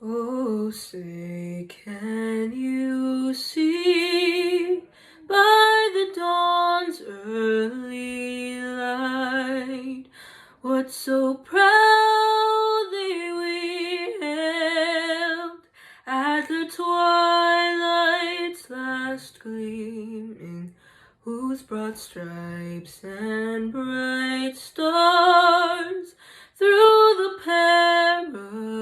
Oh, say, can you see by the dawn's early light what so proudly we hailed at the twilight's last gleaming, whose broad stripes and bright stars through the perilous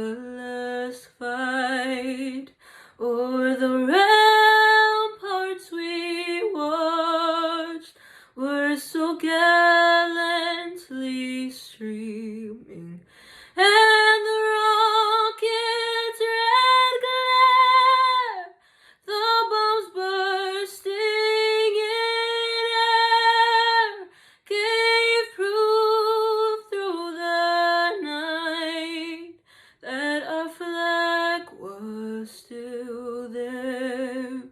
fight o'er the ramparts we watched were so gallantly streaming, and the rocket's red glare, the bombs bursting in air, gave proof through the night that our flag was still there.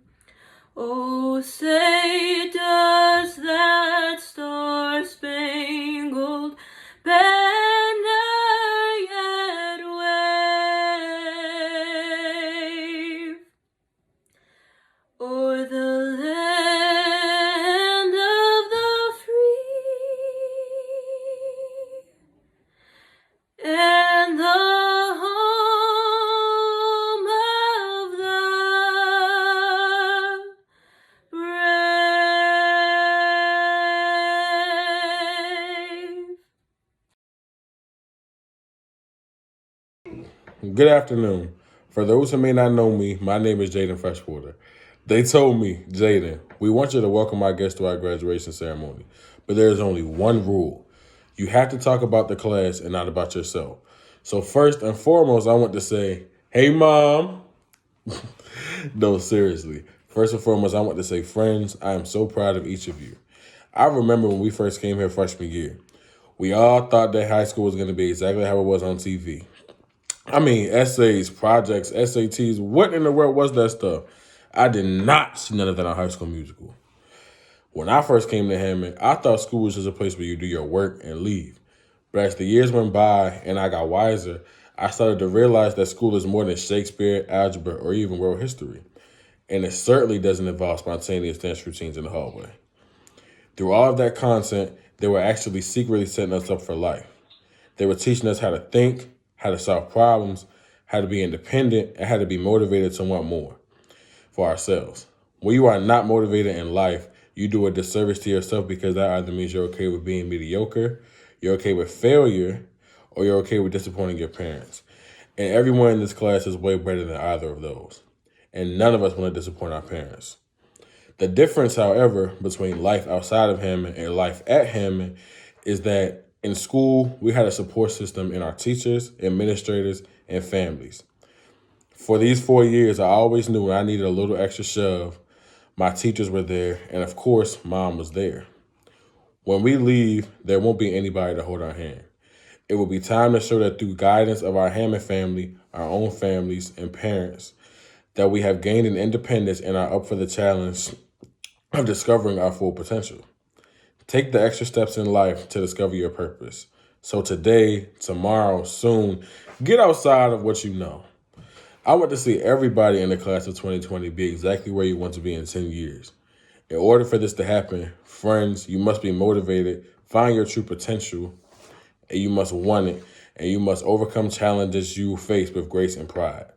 Oh, say, does that star-spangled banner yet wave o'er the land of the free and the home of the brave? Good afternoon. For those who may not know me, my name is Jayden Freshwater. They told me, Jayden, we want you to welcome our guests to our graduation ceremony, but there is only one rule. You have to talk about the class and not about yourself. So first and foremost, I want to say, hey, Mom. No, seriously. First and foremost, I want to say, friends, I am so proud of each of you. I remember when we first came here freshman year. We all thought that high school was going to be exactly how it was on TV. I mean, essays, projects, SATs, what in the world was that stuff? I did not see none of that on High School Musical. When I first came to Hammond, I thought school was just a place where you do your work and leave. But as the years went by and I got wiser, I started to realize that school is more than Shakespeare, algebra, or even world history. And it certainly doesn't involve spontaneous dance routines in the hallway. Through all of that content, they were actually secretly setting us up for life. They were teaching us how to think, how to solve problems, how to be independent, and how to be motivated to want more for ourselves. When you are not motivated in life, you do a disservice to yourself because that either means you're okay with being mediocre, you're okay with failure, or you're okay with disappointing your parents. And everyone in this class is way better than either of those. And none of us want to disappoint our parents. The difference, however, between life outside of Hammond and life at Hammond is that in school, we had a support system in our teachers, administrators, and families. For these 4 years, I always knew when I needed a little extra shove, my teachers were there, and of course, Mom was there. When we leave, there won't be anybody to hold our hand. It will be time to show that through guidance of our Hammond family, our own families, and parents, that we have gained an independence and are up for the challenge of discovering our full potential. Take the extra steps in life to discover your purpose. So today, tomorrow, soon, get outside of what you know. I want to see everybody in the class of 2020 be exactly where you want to be in 10 years. In order for this to happen, friends, you must be motivated, find your true potential, and you must want it, and you must overcome challenges you face with grace and pride.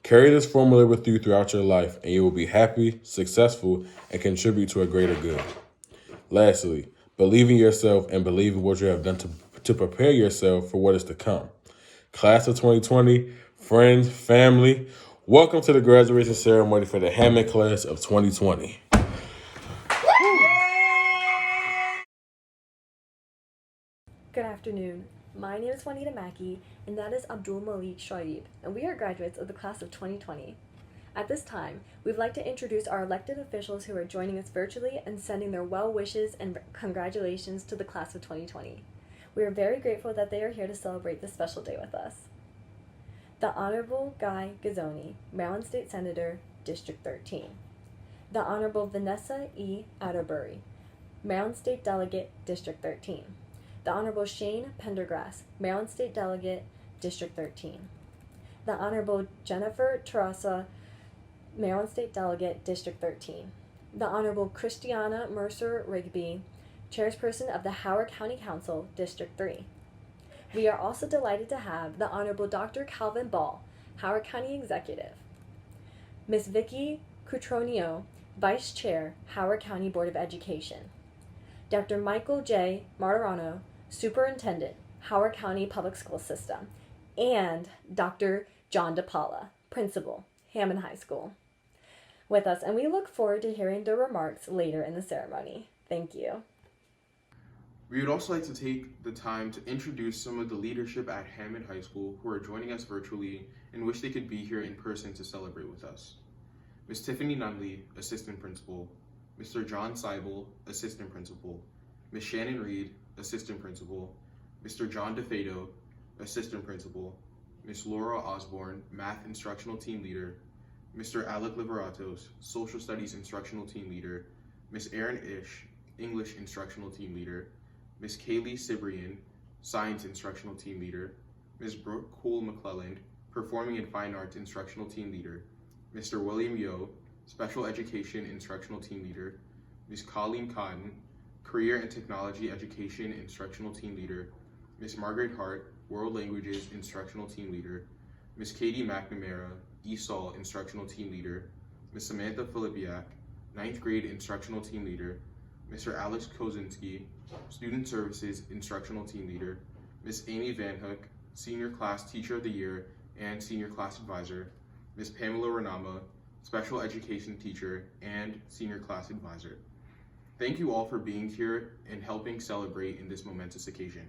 Carry this formula with you throughout your life, and you will be happy, successful, and contribute to a greater good. Lastly, believe in yourself and believe in what you have done to prepare yourself for what is to come. Class of 2020, friends, family, welcome to the graduation ceremony for the Hammond class of 2020. Good afternoon. My name is Juanita Mackey, and that is Abdul Malik Shoaib, and we are graduates of the class of 2020. At this time, we'd like to introduce our elected officials who are joining us virtually and sending their well wishes and congratulations to the class of 2020. We are very grateful that they are here to celebrate this special day with us. The Honorable Guy Gazzoni, Maryland State Senator, District 13. The Honorable Vanessa E. Atterbury, Maryland State Delegate, District 13. The Honorable Shane Pendergrass, Maryland State Delegate, District 13. the Honorable Jennifer Teresa, Maryland State Delegate, District 13. The Honorable Christiana Mercer Rigby, Chairperson of the Howard County Council, District 3. We are also delighted to have the Honorable Dr. Calvin Ball, Howard County Executive. Ms. Vicky Cutronio, Vice Chair, Howard County Board of Education. Dr. Michael J. Martirano, Superintendent, Howard County Public School System. And Dr. John DePaula, Principal, Hammond High School, with us, and we look forward to hearing their remarks later in the ceremony. Thank you. We would also like to take the time to introduce some of the leadership at Hammond High School who are joining us virtually and wish they could be here in person to celebrate with us. Ms. Tiffany Nunley, Assistant Principal, Mr. John Seibel, Assistant Principal, Ms. Shannon Reed, Assistant Principal, Mr. John DeFado, Assistant Principal, Ms. Laura Osborne, Math Instructional Team Leader, Mr. Alec Liberatos, Social Studies Instructional Team Leader, Ms. Erin Ish, English Instructional Team Leader, Ms. Kaylee Cibrian, Science Instructional Team Leader, Ms. Brooke Cool-McClelland, Performing and Fine Arts Instructional Team Leader, Mr. William Yo, Special Education Instructional Team Leader, Ms. Colleen Cotton, Career and Technology Education Instructional Team Leader, Ms. Margaret Hart, World Languages Instructional Team Leader, Ms. Katie McNamara, ESOL Instructional Team Leader, Ms. Samantha Filipiak, 9th Grade Instructional Team Leader, Mr. Alex Kozinski, Student Services Instructional Team Leader, Ms. Amy Van Hook, Senior Class Teacher of the Year and Senior Class Advisor, Ms. Pamela Renama, Special Education Teacher and Senior Class Advisor. Thank you all for being here and helping celebrate in this momentous occasion.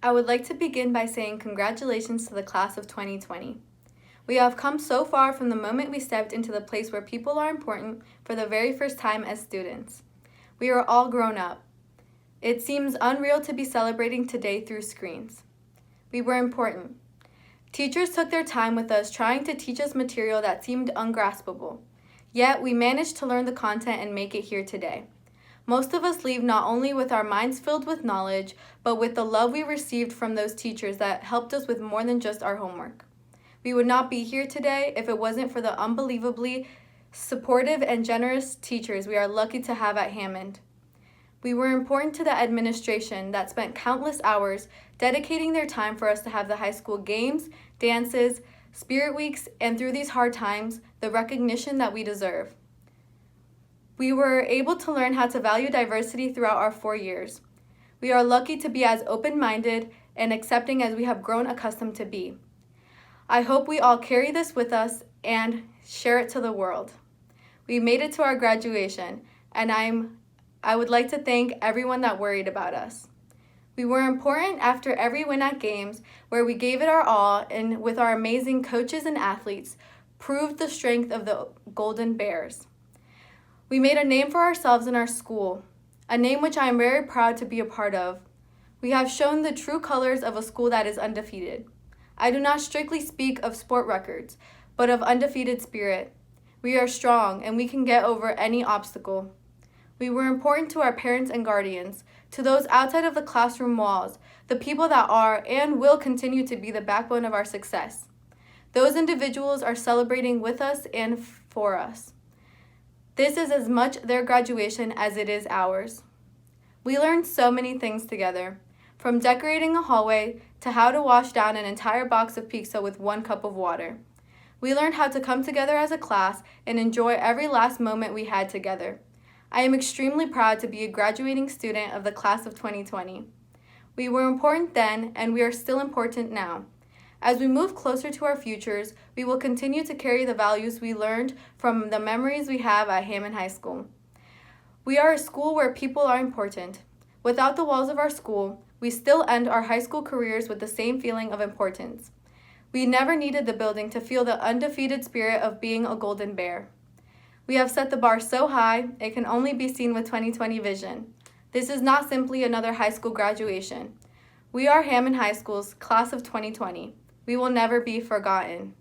I would like to begin by saying congratulations to the class of 2020. We have come so far from the moment we stepped into the place where people are important for the very first time as students. We are all grown up. It seems unreal to be celebrating today through screens. We were important. Teachers took their time with us trying to teach us material that seemed ungraspable. Yet we managed to learn the content and make it here today. Most of us leave not only with our minds filled with knowledge, but with the love we received from those teachers that helped us with more than just our homework. We would not be here today if it wasn't for the unbelievably supportive and generous teachers we are lucky to have at Hammond. We were important to the administration that spent countless hours dedicating their time for us to have the high school games, dances, spirit weeks, and through these hard times, the recognition that we deserve. We were able to learn how to value diversity throughout our 4 years. We are lucky to be as open-minded and accepting as we have grown accustomed to be. I hope we all carry this with us and share it to the world. We made it to our graduation, and I would like to thank everyone that worried about us. We were important after every win at games where we gave it our all, and with our amazing coaches and athletes, proved the strength of the Golden Bears. We made a name for ourselves in our school, a name which I am very proud to be a part of. We have shown the true colors of a school that is undefeated. I do not strictly speak of sport records, but of undefeated spirit. We are strong, and we can get over any obstacle. We were important to our parents and guardians, to those outside of the classroom walls, the people that are and will continue to be the backbone of our success. Those individuals are celebrating with us and for us. This is as much their graduation as it is ours. We learned so many things together, from decorating a hallway to how to wash down an entire box of pizza with 1 cup of water. We learned how to come together as a class and enjoy every last moment we had together. I am extremely proud to be a graduating student of the class of 2020. We were important then, and we are still important now. As we move closer to our futures, we will continue to carry the values we learned from the memories we have at Hammond High School. We are a school where people are important. Without the walls of our school, we still end our high school careers with the same feeling of importance. We never needed the building to feel the undefeated spirit of being a Golden Bear. We have set the bar so high, it can only be seen with 2020 vision. This is not simply another high school graduation. We are Hammond High School's class of 2020. We will never be forgotten.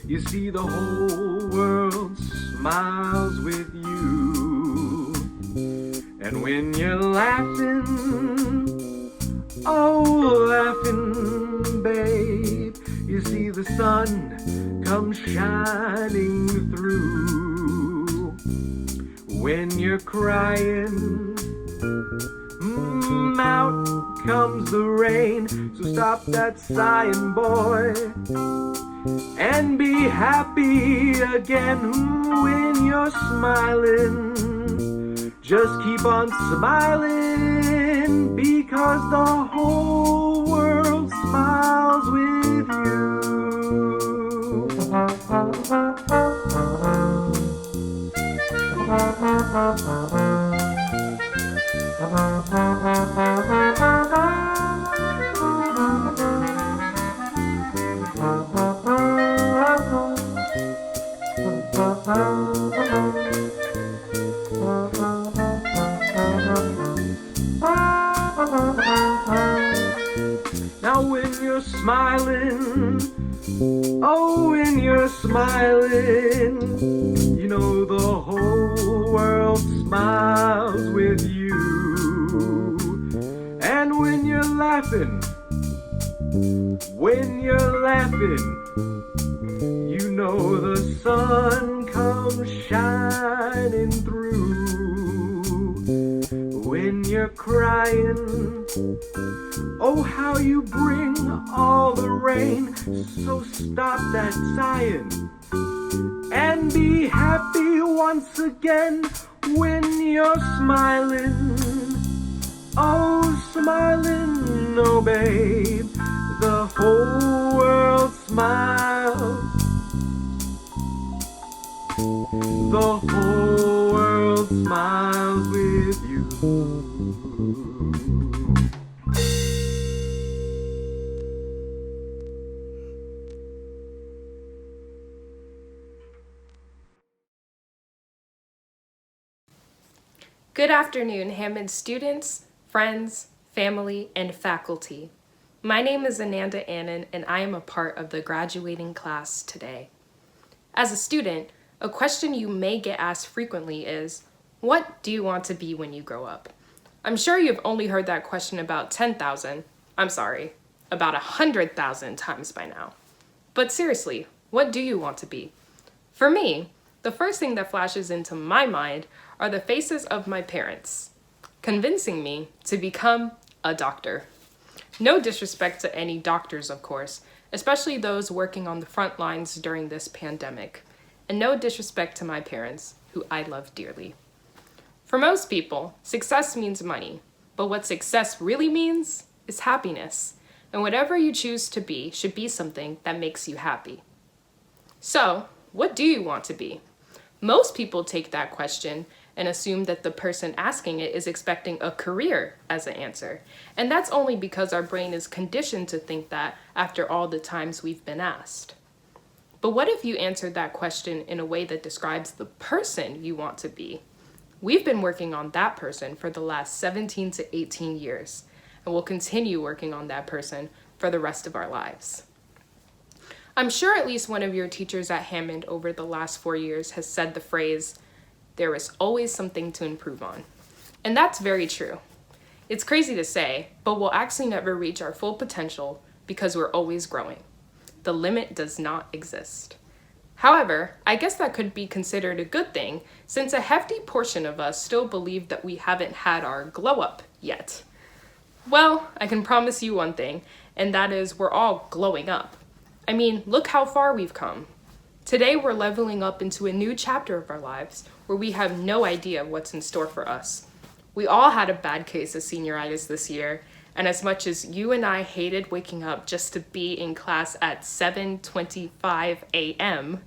You see the whole world smiles with you. And when you're laughing, oh laughing babe, you see the sun come shining through. When you're crying, out comes the rain. So stop that sighing, boy, and be happy again. When you're smiling, just keep on smiling, because the whole world smiles with you. Now when you're smiling, oh when you're smiling, you know the whole world smiles with you. And when you're laughing, you know the sun comes shining through. When you're crying, oh how you bring all the rain. So stop that sighing and be happy once again. When you're smiling, oh smiling, oh babe, the whole world smiles The whole world smiles with you. Good afternoon, Hammond students, friends, family, and faculty. My name is Ananda Annan, and I am a part of the graduating class today. As a student, a question you may get asked frequently is, what do you want to be when you grow up? I'm sure you've only heard that question about about 100,000 times by now. But seriously, what do you want to be? For me, the first thing that flashes into my mind are the faces of my parents, convincing me to become a doctor. No disrespect to any doctors, of course, especially those working on the front lines during this pandemic, and no disrespect to my parents, who I love dearly. For most people, success means money, but what success really means is happiness, and whatever you choose to be should be something that makes you happy. So, what do you want to be? Most people take that question and assume that the person asking it is expecting a career as an answer. And that's only because our brain is conditioned to think that after all the times we've been asked. But what if you answered that question in a way that describes the person you want to be? We've been working on that person for the last 17 to 18 years, and we'll continue working on that person for the rest of our lives. I'm sure at least one of your teachers at Hammond over the last 4 years has said the phrase, "There is always something to improve on." And that's very true. It's crazy to say, but we'll actually never reach our full potential because we're always growing. The limit does not exist. However, I guess that could be considered a good thing since a hefty portion of us still believe that we haven't had our glow up yet. Well, I can promise you one thing, and that is we're all glowing up. I mean, look how far we've come. Today we're leveling up into a new chapter of our lives where we have no idea what's in store for us. We all had a bad case of senioritis this year, and as much as you and I hated waking up just to be in class at 7:25 a.m.,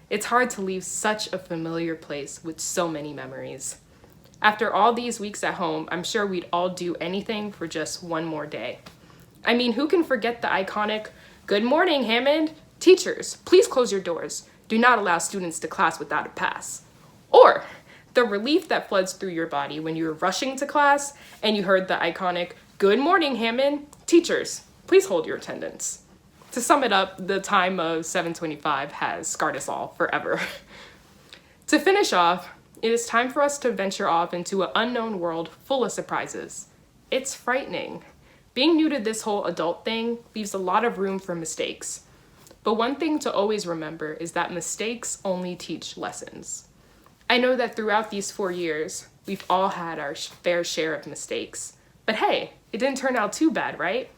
it's hard to leave such a familiar place with so many memories. After all these weeks at home, I'm sure we'd all do anything for just one more day. I mean, who can forget the iconic, "Good morning, Hammond. Teachers, please close your doors. Do not allow students to class without a pass." Or the relief that floods through your body when you were rushing to class and you heard the iconic, "Good morning, Hammond. Teachers, please hold your attendance." To sum it up, the time of 7:25 has scarred us all forever. To finish off, it is time for us to venture off into an unknown world full of surprises. It's frightening. Being new to this whole adult thing leaves a lot of room for mistakes. But one thing to always remember is that mistakes only teach lessons. I know that throughout these 4 years, we've all had our fair share of mistakes. But hey, it didn't turn out too bad, right?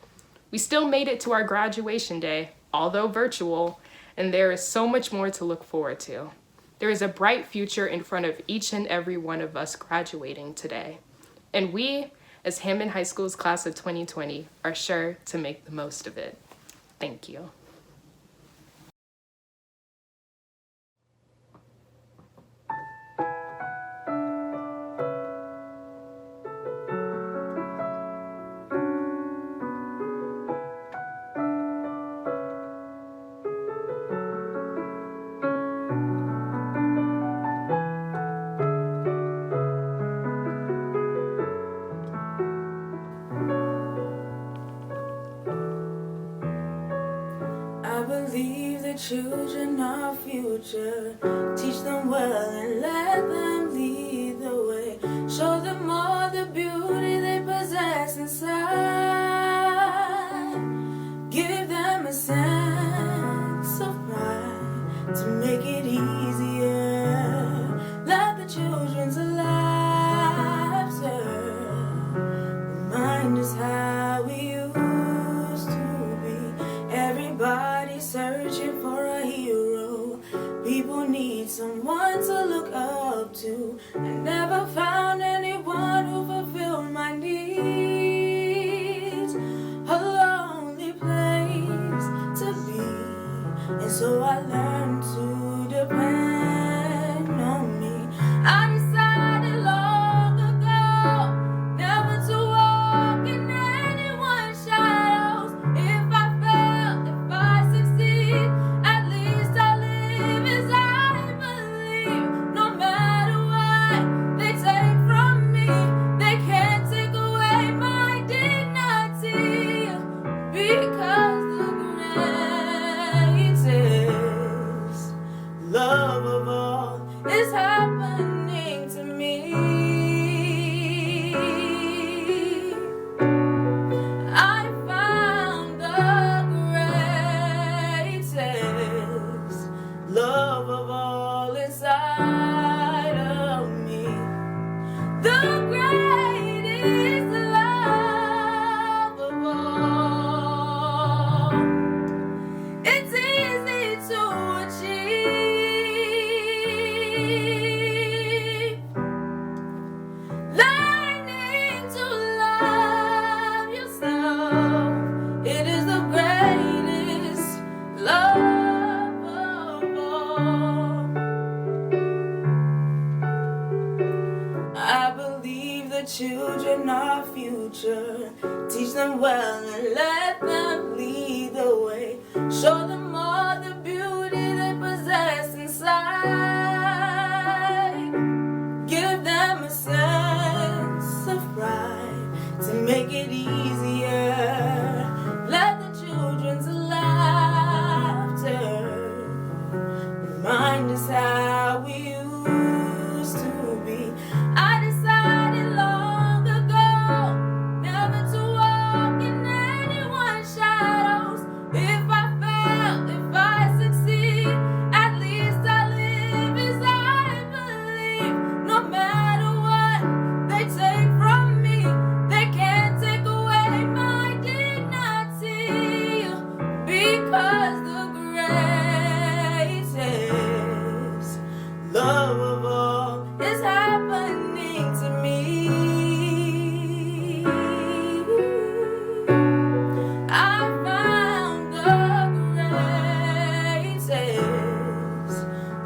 We still made it to our graduation day, although virtual, and there is so much more to look forward to. There is a bright future in front of each and every one of us graduating today. And we, as Hammond High School's class of 2020, are sure to make the most of it. Thank you. Children our future, teach them well and let them lead the way. Show them all the beauty they possess inside. Give them a sense of pride to make it easier. Let the children's laughter remind us how we used to be. Everybody searching for a hero. People need someone to look up to. I never found anyone who fulfilled my needs. A lonely place to be. And so I learned to depend The greatest love of all. It's easy to achieve. Learning to love yourself. It is the greatest love of all. I believe the children are future. Teach them well and let them lead the way. Show them all the beauty they possess inside. Give them a sense of pride to make it easier. Let the children's laughter remind us how we used to be. I decided long ago never to walk in anyone's shadows. If I fail, if I succeed, at least I live as I believe. No matter what they take from me, they can't take away my dignity. Because the greatest love of all is happening to me. I found the greatest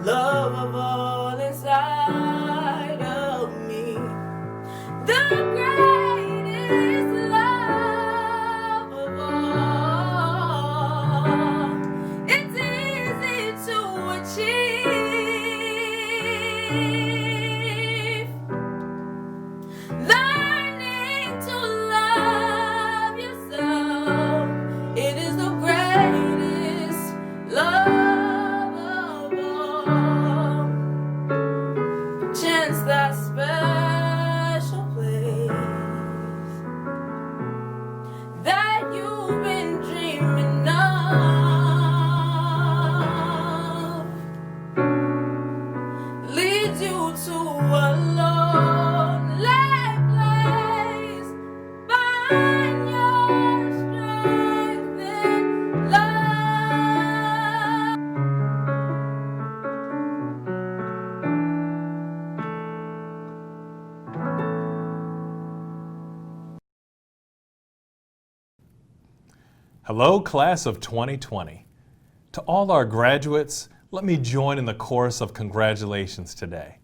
love of all inside of me. The greatest love of all. It's easy to achieve. Learning to love yourself. It is the greatest love of all. Chance that special place that you've been dreaming of leads you to a lonely place. Find your strength in love. Hello, class of 2020. To all our graduates, let me join in the chorus of congratulations today.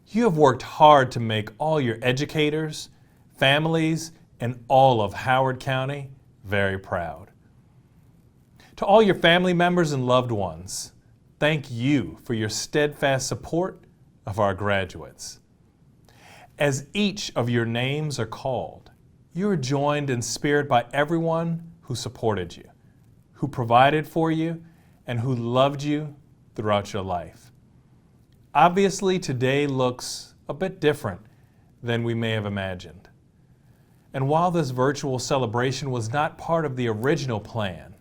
You have worked hard to make all your educators, families, and all of Howard County very proud. To all your family members and loved ones, thank you for your steadfast support of our graduates. As each of your names are called, you are joined in spirit by everyone who supported you, who provided for you, and who loved you throughout your life. Obviously, today looks a bit different than we may have imagined. And while this virtual celebration was not part of the original plan,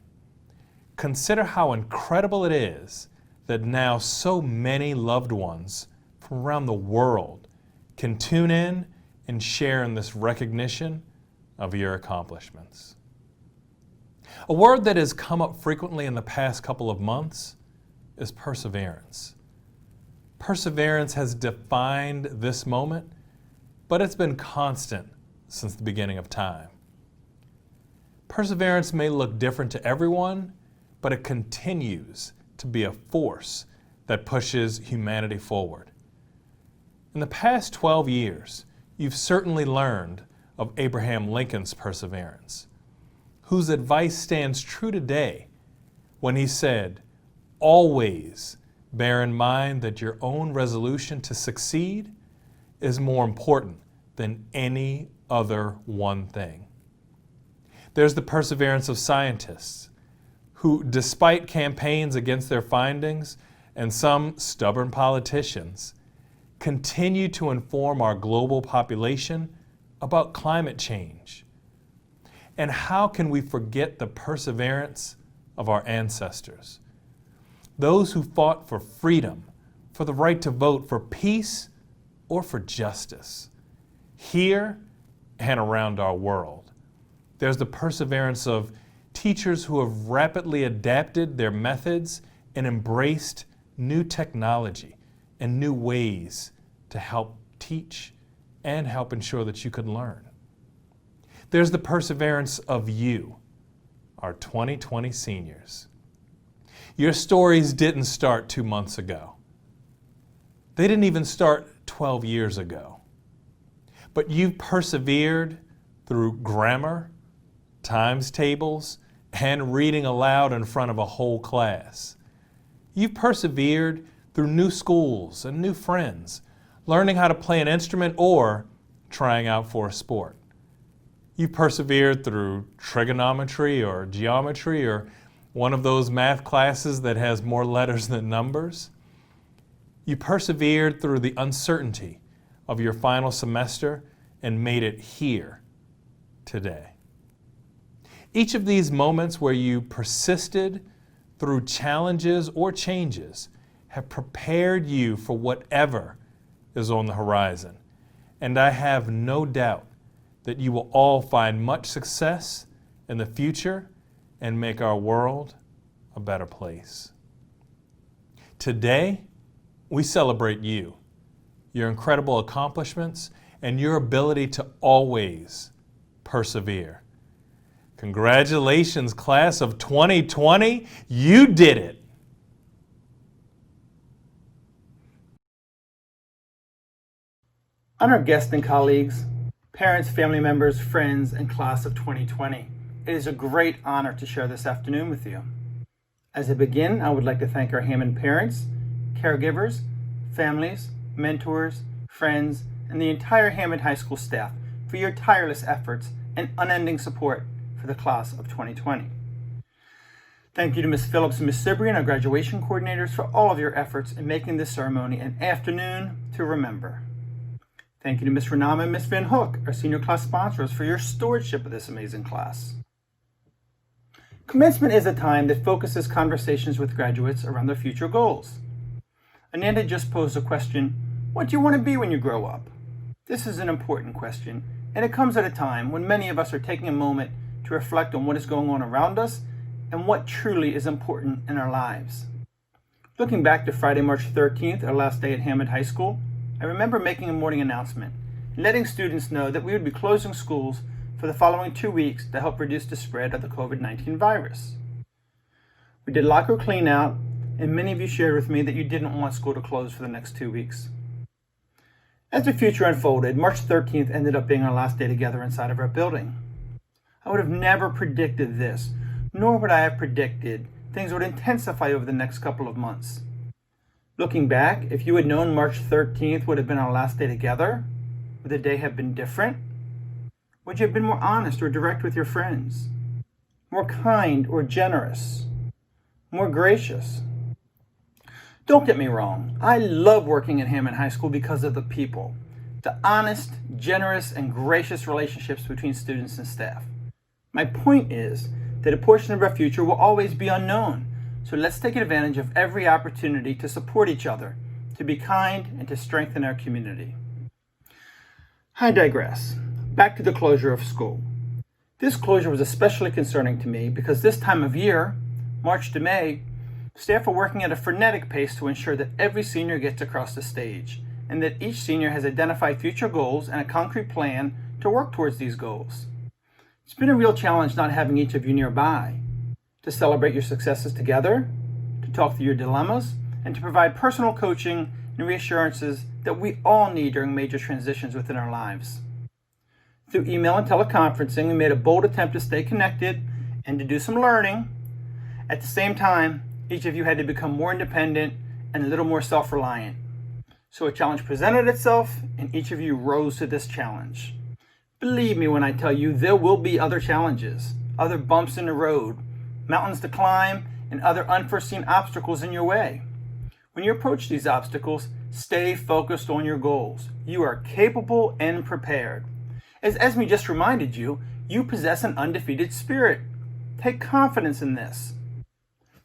consider how incredible it is that now so many loved ones from around the world can tune in and share in this recognition of your accomplishments. A word that has come up frequently in the past couple of months is perseverance. Perseverance has defined this moment, but it's been constant since the beginning of time. Perseverance may look different to everyone, but it continues to be a force that pushes humanity forward. In the past 12 years, you've certainly learned of Abraham Lincoln's perseverance, whose advice stands true today when he said, "Always bear in mind that your own resolution to succeed is more important than any other one thing." There's the perseverance of scientists who, despite campaigns against their findings and some stubborn politicians, continue to inform our global population about climate change. And how can we forget the perseverance of our ancestors? Those who fought for freedom, for the right to vote, for peace, or for justice. here and around our world. There's the perseverance of teachers who have rapidly adapted their methods and embraced new technology and new ways to help teach and help ensure that you could learn. There's the perseverance of you, our 2020 seniors. Your stories didn't start 2 months ago. They didn't even start 12 years ago. But you've persevered through grammar, times tables, and reading aloud in front of a whole class. You've persevered through new schools and new friends, learning how to play an instrument or trying out for a sport. You've persevered through trigonometry or geometry or one of those math classes that has more letters than numbers. You persevered through the uncertainty of your final semester and made it here today. Each of these moments where you persisted through challenges or changes have prepared you for whatever is on the horizon. And I have no doubt that you will all find much success in the future and make our world a better place. Today, we celebrate you, your incredible accomplishments, and your ability to always persevere. Congratulations, class of 2020. You did it. Honored guests and colleagues, parents, family members, friends, and class of 2020, it is a great honor to share this afternoon with you. As I begin, I would like to thank our Hammond parents, caregivers, families, mentors, friends, and the entire Hammond High School staff for your tireless efforts and unending support for the class of 2020. Thank you to Ms. Phillips and Ms. Cibrian, our graduation coordinators, for all of your efforts in making this ceremony an afternoon to remember. Thank you to Ms. Renama and Ms. Van Hook, our senior class sponsors, for your stewardship of this amazing class. Commencement is a time that focuses conversations with graduates around their future goals. Ananda just posed a question, what do you want to be when you grow up? This is an important question, and it comes at a time when many of us are taking a moment to reflect on what is going on around us and what truly is important in our lives. Looking back to Friday, March 13th, our last day at Hammond High School, I remember making a morning announcement and letting students know that we would be closing schools for the following 2 weeks to help reduce the spread of the COVID-19 virus. We did locker clean out, and many of you shared with me that you didn't want school to close for the next 2 weeks. As the future unfolded, March 13th ended up being our last day together inside of our building. I would have never predicted this, nor would I have predicted things would intensify over the next couple of months. Looking back, if you had known March 13th would have been our last day together, would the day have been different? Would you have been more honest or direct with your friends? More kind or generous? More gracious? Don't get me wrong, I love working at Hammond High School because of the people, the honest, generous, and gracious relationships between students and staff. My point is that a portion of our future will always be unknown, so let's take advantage of every opportunity to support each other, to be kind, and to strengthen our community. I digress. Back to the closure of school. This closure was especially concerning to me because this time of year, March to May, staff are working at a frenetic pace to ensure that every senior gets across the stage and that each senior has identified future goals and a concrete plan to work towards these goals. It's been a real challenge not having each of you nearby, to celebrate your successes together, to talk through your dilemmas, and to provide personal coaching and reassurances that we all need during major transitions within our lives. Through email and teleconferencing, we made a bold attempt to stay connected and to do some learning. At the same time, each of you had to become more independent and a little more self-reliant. So a challenge presented itself, and each of you rose to this challenge. Believe me when I tell you there will be other challenges, other bumps in the road, mountains to climb, and other unforeseen obstacles in your way. When you approach these obstacles, stay focused on your goals. You are capable and prepared. As Esme just reminded you, you possess an undefeated spirit. Take confidence in this.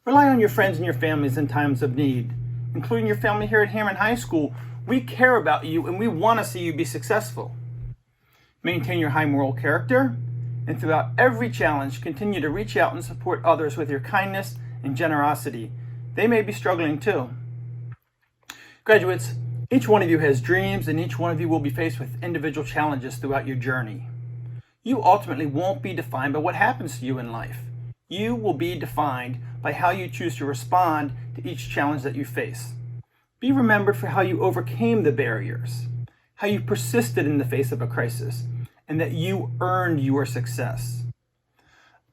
Rely on your friends and your families in times of need, including your family here at Hammond High School. We care about you and we want to see you be successful. Maintain your high moral character, and throughout every challenge, continue to reach out and support others with your kindness and generosity. They may be struggling too. Graduates, each one of you has dreams, and each one of you will be faced with individual challenges throughout your journey. You ultimately won't be defined by what happens to you in life. You will be defined by how you choose to respond to each challenge that you face. Be remembered for how you overcame the barriers, how you persisted in the face of a crisis, and that you earned your success.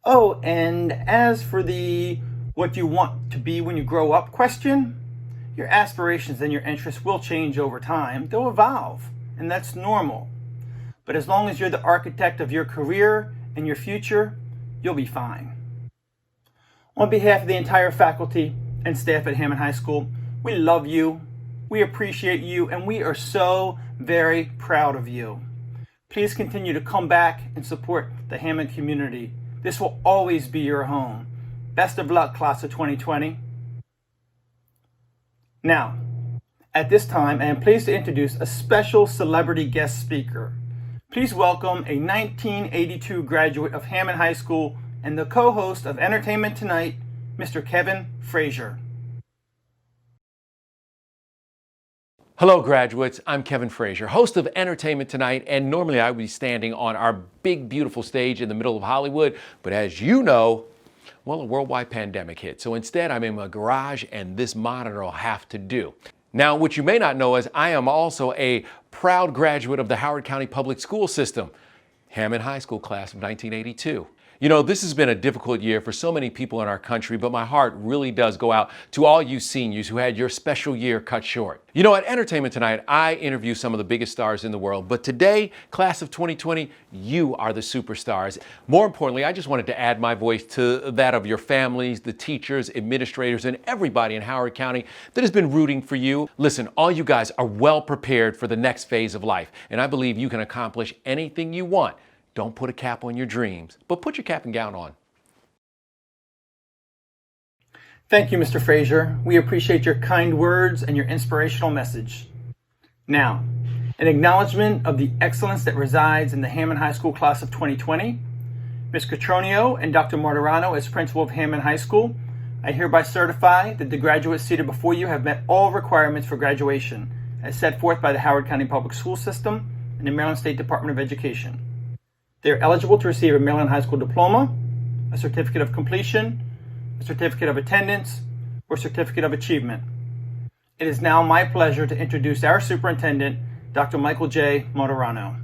Oh, and as for the what you want to be when you grow up question, your aspirations and your interests will change over time. They'll evolve, and that's normal. But as long as you're the architect of your career and your future, you'll be fine. On behalf of the entire faculty and staff at Hammond High School, we love you, we appreciate you, and we are so very proud of you. Please continue to come back and support the Hammond community. This will always be your home. Best of luck, class of 2020. Now, at this time, I am pleased to introduce a special celebrity guest speaker. Please welcome a 1982 graduate of Hammond High School and the co-host of Entertainment Tonight, Mr. Kevin Frazier. Hello graduates, I'm Kevin Frazier, host of Entertainment Tonight, and normally I would be standing on our big beautiful stage in the middle of Hollywood, but as you know, well, a worldwide pandemic hit. So instead I'm in my garage and this monitor will have to do. Now, what you may not know is I am also a proud graduate of the Howard County Public School System, Hammond High School class of 1982. You know, this has been a difficult year for so many people in our country, but my heart really does go out to all you seniors who had your special year cut short. You know, at Entertainment Tonight, I interview some of the biggest stars in the world, but today, class of 2020, you are the superstars. More importantly, I just wanted to add my voice to that of your families, the teachers, administrators, and everybody in Howard County that has been rooting for you. Listen, all you guys are well prepared for the next phase of life, and I believe you can accomplish anything you want. Don't put a cap on your dreams, but put your cap and gown on. Thank you, Mr. Frazier. We appreciate your kind words and your inspirational message. Now, in acknowledgement of the excellence that resides in the Hammond High School class of 2020, Ms. Catronio and Dr. Martirano as principal of Hammond High School, I hereby certify that the graduates seated before you have met all requirements for graduation as set forth by the Howard County Public School System and the Maryland State Department of Education. They are eligible to receive a Maryland High School diploma, a certificate of completion, a certificate of attendance, or certificate of achievement. It is now my pleasure to introduce our superintendent, Dr. Michael J. Martirano.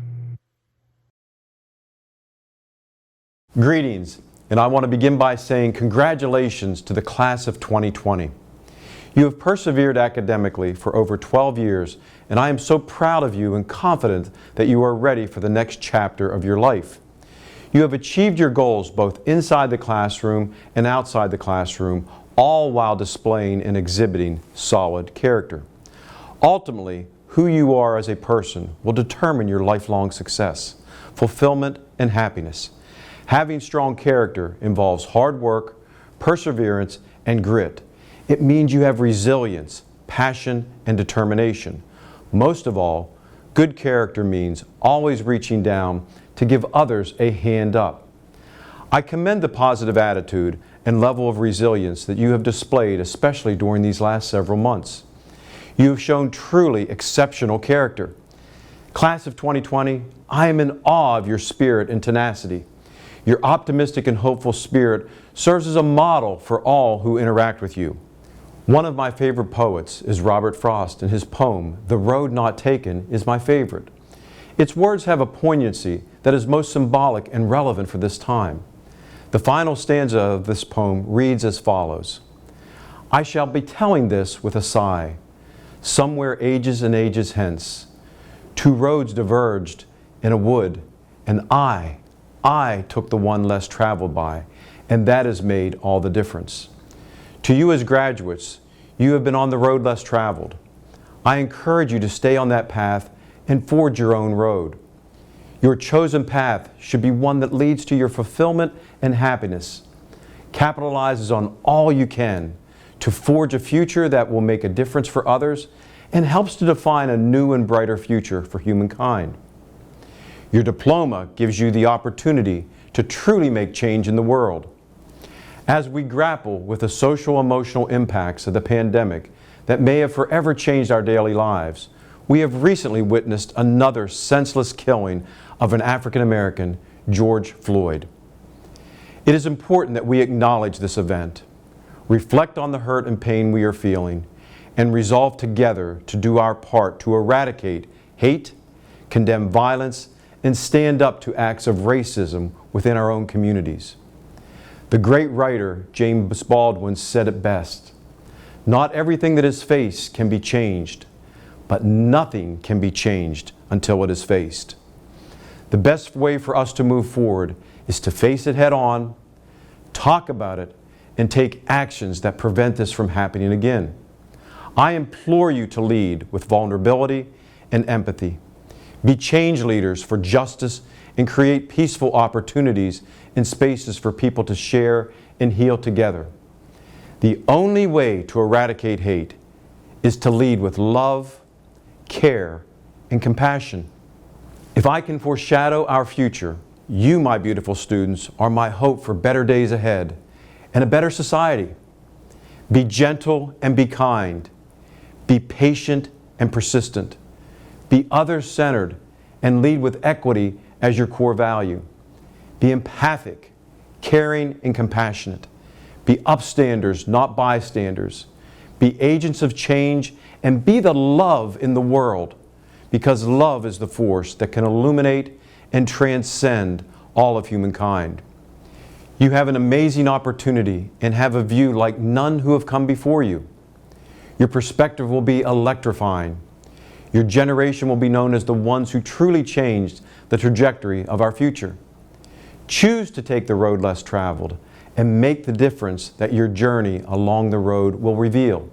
Greetings, and I want to begin by saying congratulations to the class of 2020. You have persevered academically for over 12 years, and I am so proud of you and confident that you are ready for the next chapter of your life. You have achieved your goals both inside the classroom and outside the classroom, all while displaying and exhibiting solid character. Ultimately, who you are as a person will determine your lifelong success, fulfillment, and happiness. Having strong character involves hard work, perseverance, and grit. It means you have resilience, passion, and determination. Most of all, good character means always reaching down to give others a hand up. I commend the positive attitude and level of resilience that you have displayed, especially during these last several months. You have shown truly exceptional character. Class of 2020, I am in awe of your spirit and tenacity. Your optimistic and hopeful spirit serves as a model for all who interact with you. One of my favorite poets is Robert Frost, and his poem, The Road Not Taken, is my favorite. Its words have a poignancy that is most symbolic and relevant for this time. The final stanza of this poem reads as follows: I shall be telling this with a sigh. Somewhere ages and ages hence, two roads diverged in a wood, and I took the one less traveled by, and that has made all the difference. To you as graduates, you have been on the road less traveled. I encourage you to stay on that path and forge your own road. Your chosen path should be one that leads to your fulfillment and happiness, capitalizes on all you can to forge a future that will make a difference for others and helps to define a new and brighter future for humankind. Your diploma gives you the opportunity to truly make change in the world. As we grapple with the social-emotional impacts of the pandemic that may have forever changed our daily lives, we have recently witnessed another senseless killing of an African American, George Floyd. It is important that we acknowledge this event, reflect on the hurt and pain we are feeling, and resolve together to do our part to eradicate hate, condemn violence, and stand up to acts of racism within our own communities. The great writer James Baldwin said it best, "Not everything that is faced can be changed, but nothing can be changed until it is faced." The best way for us to move forward is to face it head on, talk about it, and take actions that prevent this from happening again. I implore you to lead with vulnerability and empathy. Be change leaders for justice and create peaceful opportunities and spaces for people to share and heal together. The only way to eradicate hate is to lead with love, care, and compassion. If I can foreshadow our future, you, my beautiful students, are my hope for better days ahead and a better society. Be gentle and be kind. Be patient and persistent. Be others-centered and lead with equity as your core value. Be empathic, caring, and compassionate. Be upstanders, not bystanders. Be agents of change and be the love in the world, because love is the force that can illuminate and transcend all of humankind. You have an amazing opportunity and have a view like none who have come before you. Your perspective will be electrifying. Your generation will be known as the ones who truly changed the trajectory of our future. Choose to take the road less traveled and make the difference that your journey along the road will reveal.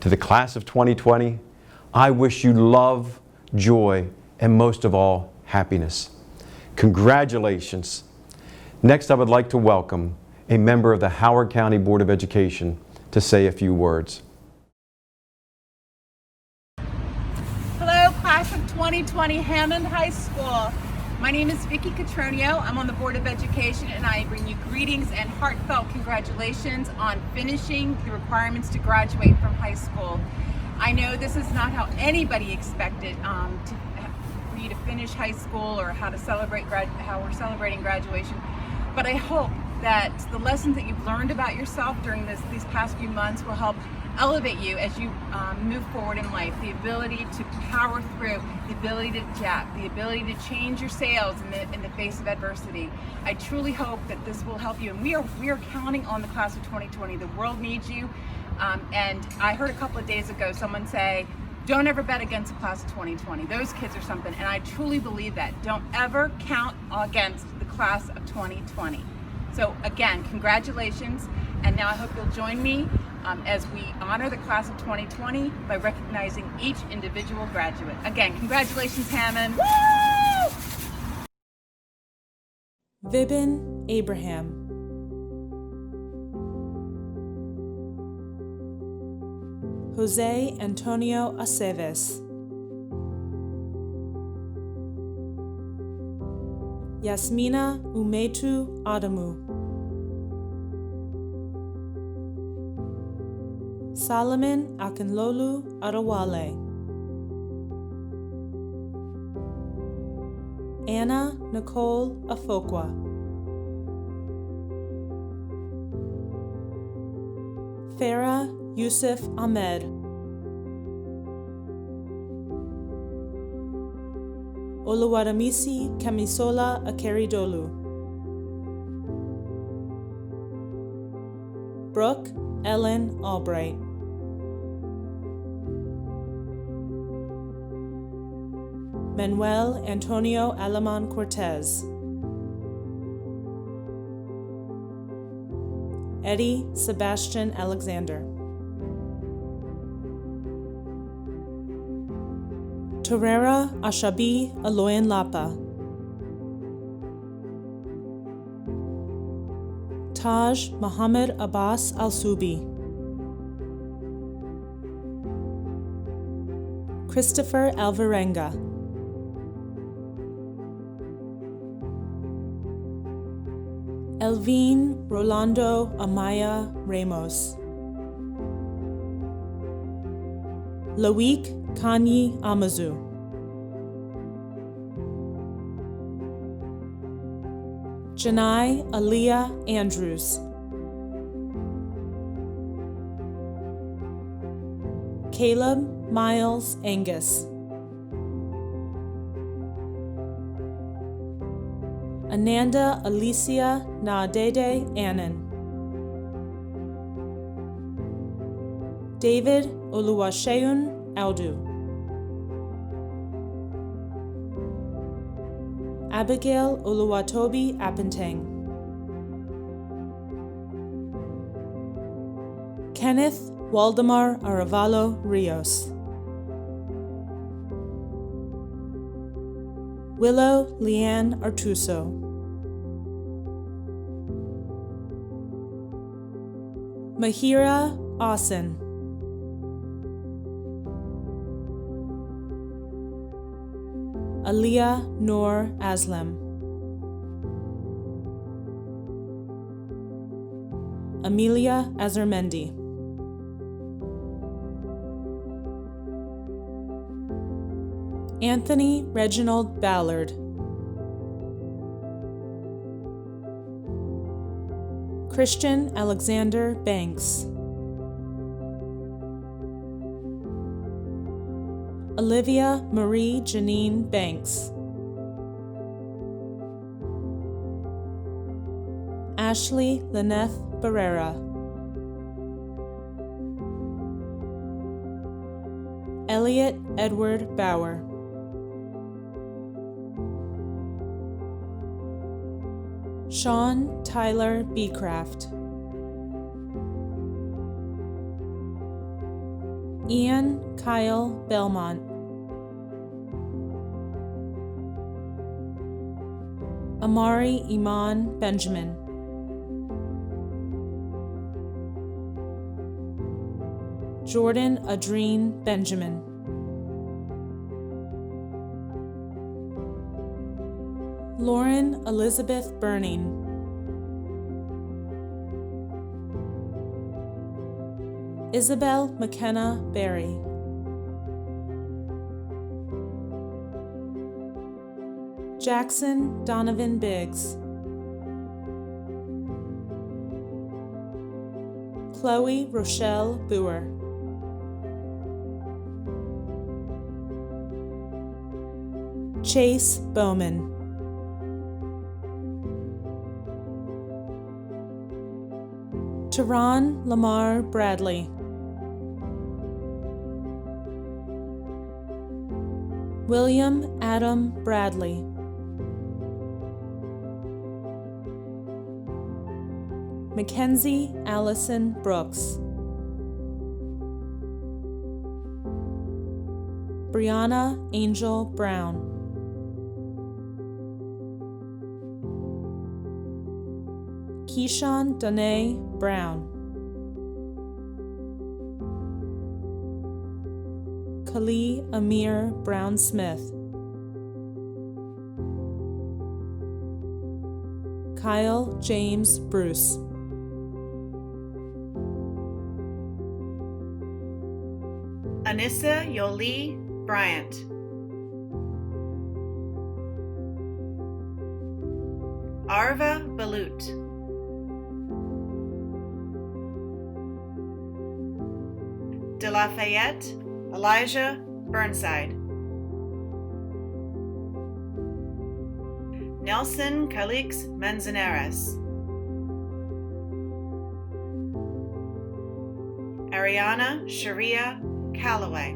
To the class of 2020, I wish you love, joy, and most of all, happiness. Congratulations. Next, I would like to welcome a member of the Howard County Board of Education to say a few words. Hello, class of 2020 Hammond High School. My name is Vicki Catronio. I'm on the Board of Education, and I bring you greetings and heartfelt congratulations on finishing the requirements to graduate from high school. I know this is not how anybody expected for you to finish high school or how we're celebrating graduation, but I hope that the lessons that you've learned about yourself during these past few months will help elevate you as you move forward in life. The ability to power through, the ability to adapt, the ability to change your sails in the face of adversity. I truly hope that this will help you, and we are counting on the class of 2020. The world needs you, and I heard a couple of days ago someone say, "Don't ever bet against the class of 2020. Those kids are something," and I truly believe that. Don't ever count against the class of 2020. So again, congratulations, and now I hope you'll join me as we honor the class of 2020 by recognizing each individual graduate. Again, congratulations, Hammond. Woo! Vibin Abraham. Jose Antonio Aceves. Yasmina Umetu Adamu. Solomon Akinlolu Adewale. Anna Nicole Afokwa. Farah Yousif Ahmed. Oluwadamisi Kamisola Akeridolu. Brooke Ellen Albright. Manuel Antonio Aleman Cortez. Eddie Sebastian Alexander. Torera Ashabi Aloyan Lapa. Taj Muhammad Abbas Al-Subi. Christopher Alvarenga. Elvin Rolando Amaya Ramos. Loic Kanyi Amazu. Jhani Aaliyah Andrews. Caleb Miles Angus. Ananda Alicia Annan. David Oluwaseun Audu. Abigail Oluwatobi Apenteng. Kenneth Waldemar Arevalo Rios. Willow Leanne Artuso. Mahira Asen. Aaliyah Noor Aslam. Amelia Azarmendi. Anthony Reginald Ballard. Kristian Alexander Banks. Olivia Marie-Janine Banks. Ashley Lyneth Barrera. Elliot Edward Bauer. Sean Tyler Beecraft. Ian Kyle Belmont. Amari Iman Benjamin. Jordan Adreen Benjamin. Lauren Elizabeth Burning. Isabel McKenna Berry. Jackson Donovan Biggs. Chloe Rochelle Boer. Chase Bowman. Teron Lamar Bradley. William Adam Bradley. Mackenzie Allison Brooks. Brianna Angel Brown. Keyshawn Danae Brown. Khalil Amir Brown Smith. Kyle James Bruce. Anissa Yoli Bryant. Arva Balut. De Lafayette Elijah Burnside. Nelson Calix Manzanares. Ariana Sharia Calloway.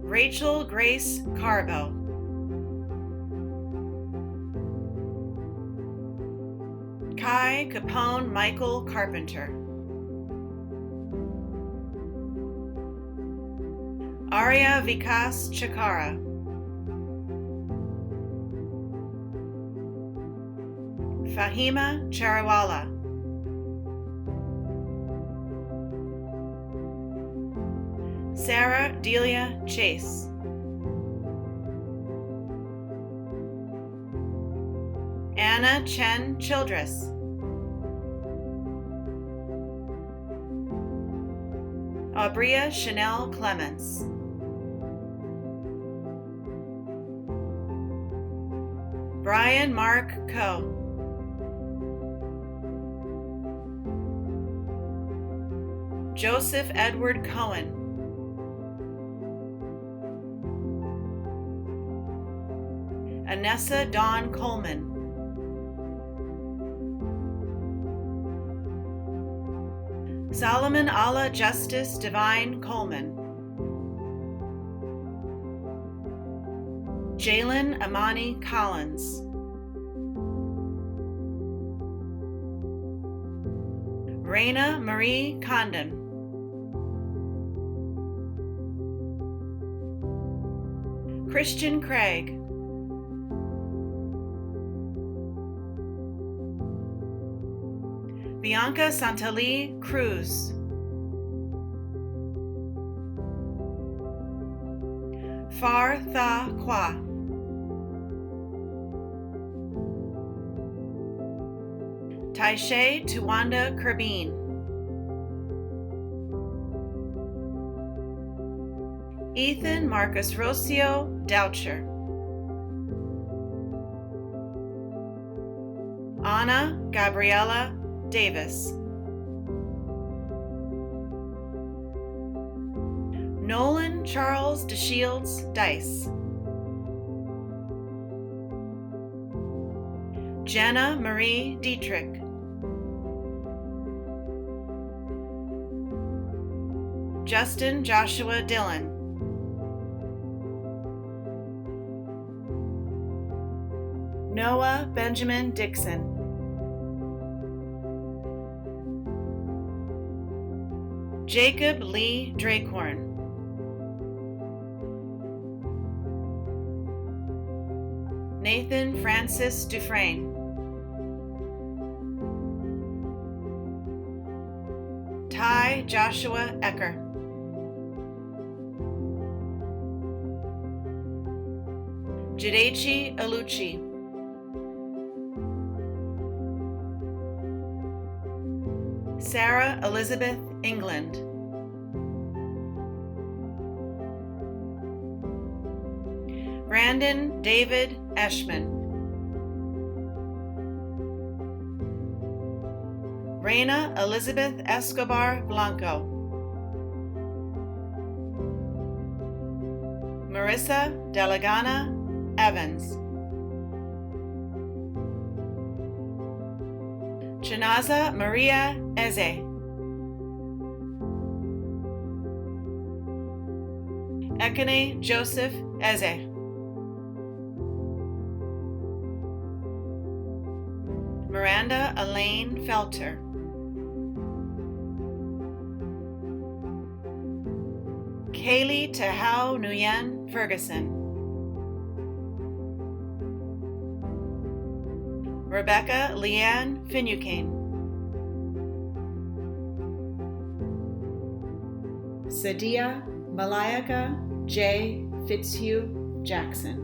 Rachel Grace Carbo. Kai Capone Michael Carpenter. Arya Vikas Chakara. Fahima Chariwala. Sarah Delia Chase. Jenna Chen Childress, Aubria Chanel Clements, Brian Mark Coe, Joseph Edward Cohen, Anessa Dawn Coleman, Solomon Allah Justice Divine Coleman, Jalen Amani Collins, Raina Marie Condon, Kristian Craig, Bianca Santali Cruz, Far Tha Kwa, Taishe Tuwanda Kerbin, Ethan Marcus Rocio Doucher, Anna Gabriela Davis, Nolan Charles Deshields-Dyce, Jenna Marie Dietrich, Justin Joshua Dillon, Noah Benjamin Dixon, Jacob Lee Dreikorn, Nathan Francis Dufresne, Tye Joshua Ecker, Jidechi Aluchi, Sarah Elizabeth England, Brandon David Eshman, Reina Elizabeth Escobar Blanco, Marissa Delagana Evans, Chinaza Maria Eze, Ekene Joseph Eze, Miranda Elaine Felter, Kaylee Tahau Nguyen Ferguson, Rebecca Leanne Finucane, Sadia Malayaka J. Fitzhugh-Jackson,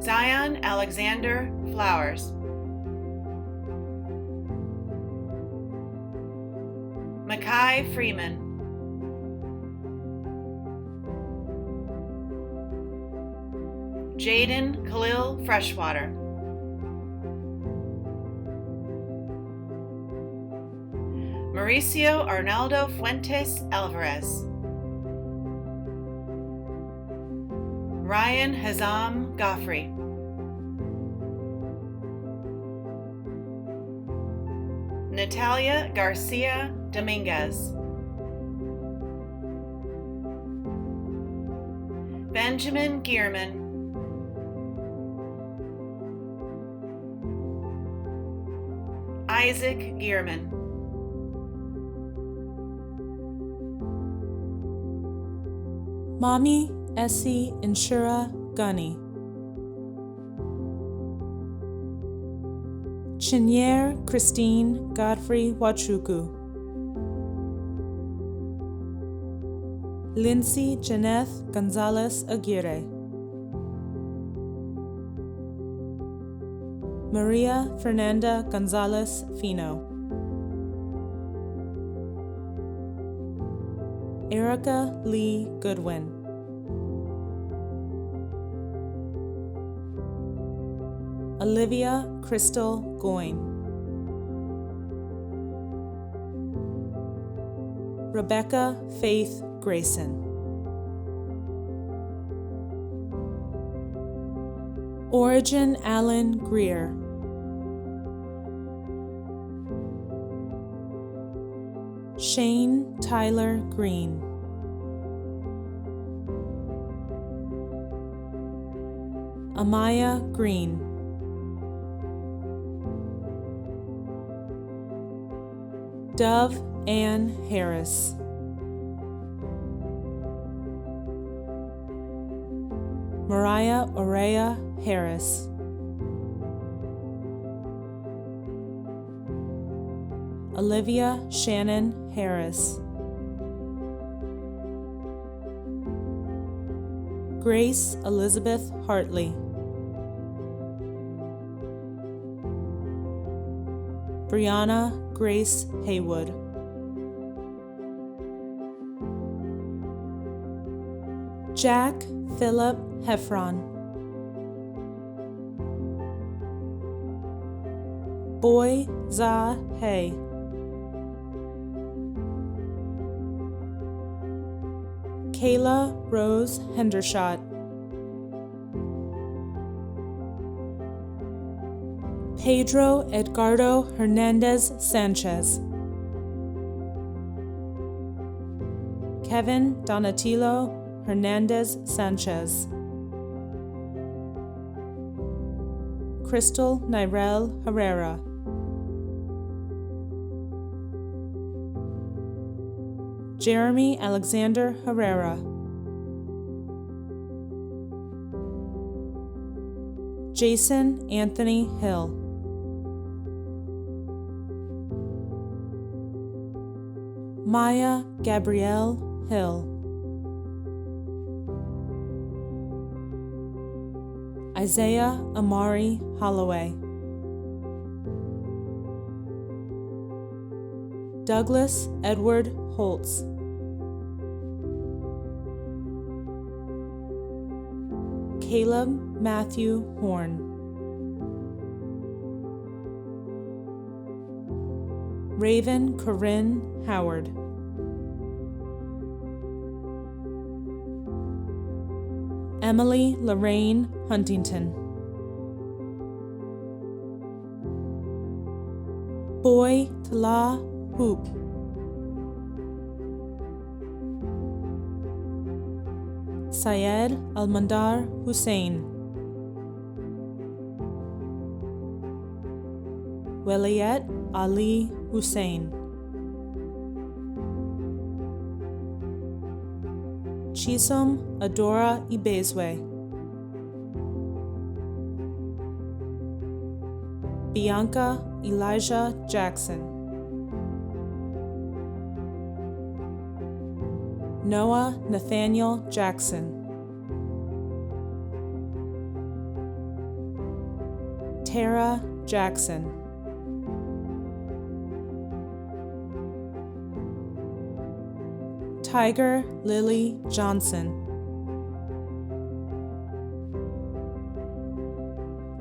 Zion Alexander Flowers, Mackay Freeman, Jayden Khalil Freshwater, Mauricio Arnaldo Fuentes Alvarez, Ryan Hazam Goffrey, Natalia Garcia Dominguez, Benjamin Gierman, Isaac Gierman, Mami Essie Inshura Gunny, Chiniere Christine Godfrey-Nwachukwu, Lindsay Janeth Gonzalez Aguirre, Maria Fernanda Gonzalez Fino, Erika Lee Goodwin, Olivia Crystal Goyne, Rebecca Faith Grayson, Origin Allen Greer, Shane Tyler Green, Amaya Greene, Dove Ann Harris, Mariah Aurea Harris, Olivia Shannon Harris, Grace Elizabeth Hartley, Brianna Grace Haywood, Jack Philip Heffron, Boy Za Hay, Kayla Rose Hendershot, Pedro Edgardo Hernandez Sanchez, Kevin Donatilo Hernandez Sanchez, Crystal Nirel Herrera, Jeremy Alexander Herrera, Jason Anthony Hill, Maya Gabrielle Hill, Isaiah Amari Holloway, Douglas Edward Holtz, Caleb Matthew Horn, Raven Corinne Howard, Emily Lorraine Huntington, Boy Tala Hoop, Syed Almandar Hussein, Weliet Ali Hussein, Chisom Adora Ibezwe, Bianca Elijah Jackson, Noah Nathaniel Jackson, Tara Jackson, Tiger Lily Johnson,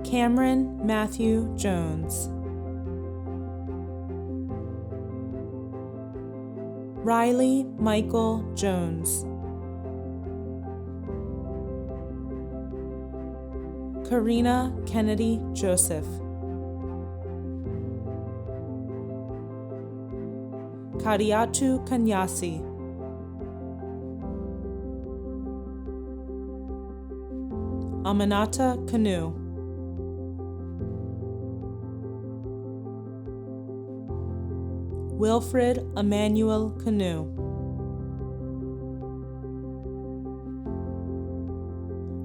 Cameron Matthew Jones, Riley Michael Jones, Karina Kennedy Joseph, Kadiatu Kanyasi, Aminata Kanu, Wilfred Emmanuel Kanu,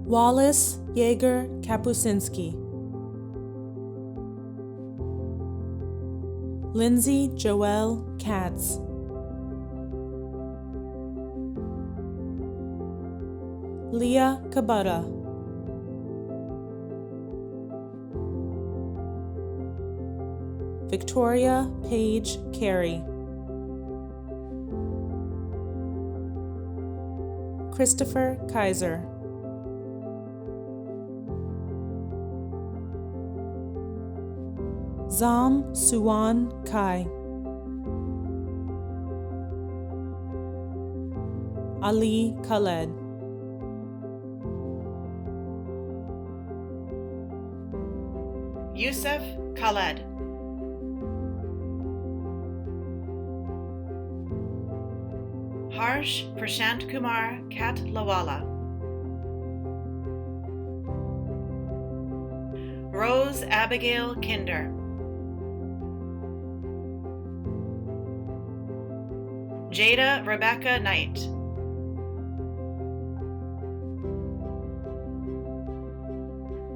Wallace Yeager Kapusinski, Lindsay Joelle Katz, Leah Kabata, Victoria Paige Carey, Christopher Kaiser, Zam Suwan Kai, Ali Khaled, Yousif Khaled, Harsh Prashant Kumar Katlawala, Rose Abigail Kinder, Jada Rebecca Knight,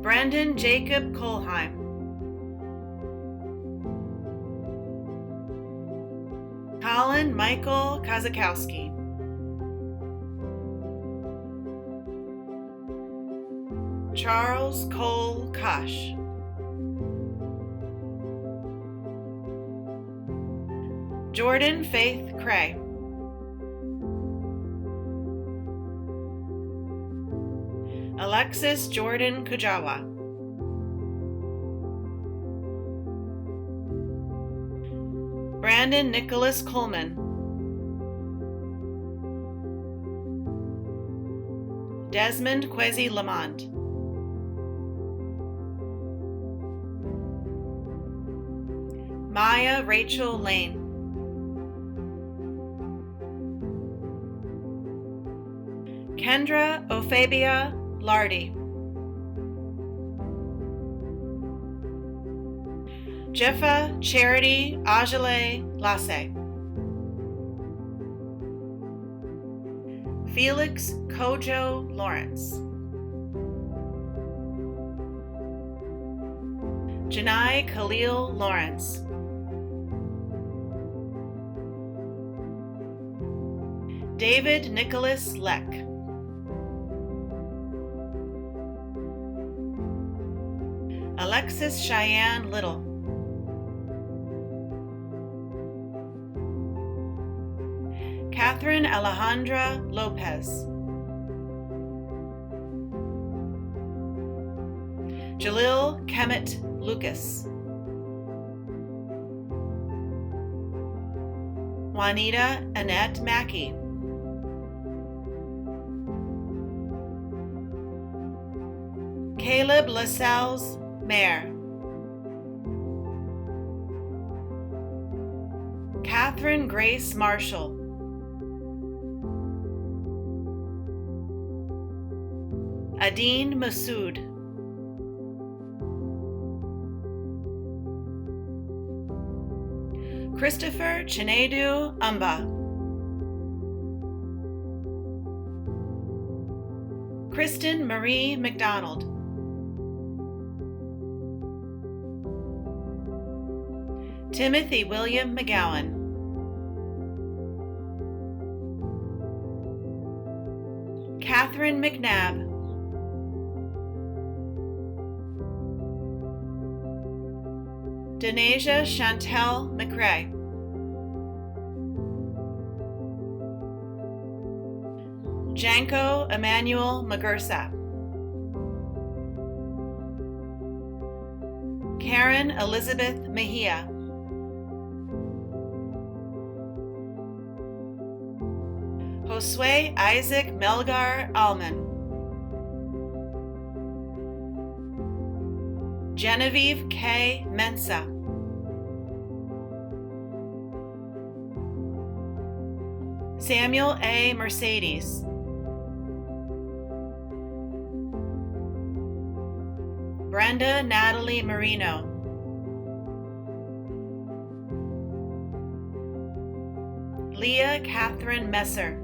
Brandon Jacob Kolheim, Colin Michael Kazakowski, Charles Cole Kosh, Jordan Faith Cray, Alexis Jordan Kujawa, Brandon Nicholas Coleman, Desmond Kwesi Lamont, Maya Rachel Lane, Kendra Ophebia Lardy, Jeffa Charity Ajale Lasse, Felix Kojo Lawrence, Janai Khalil Lawrence, David Nicholas Leck, Alexis Cheyenne Little, Catherine Alejandra Lopez, Jalil Kemet Lucas, Juanita Annette Mackey, Caleb Lascelles Mayer, Catherine Grace Marshall, Adine Masood, Christopher Chinedu Umba, Kristen Marie McDonald, Timothy William McGowan, Catherine McNabb, Denasia Chantel McRae, Janko Emmanuel Magursa, Karen Elizabeth Mejia, Josue Isaac Melgar Alman, Genevieve K. Mensa, Samuel A. Mercedes, Brenda Natalie Marino, Leah Catherine Messer,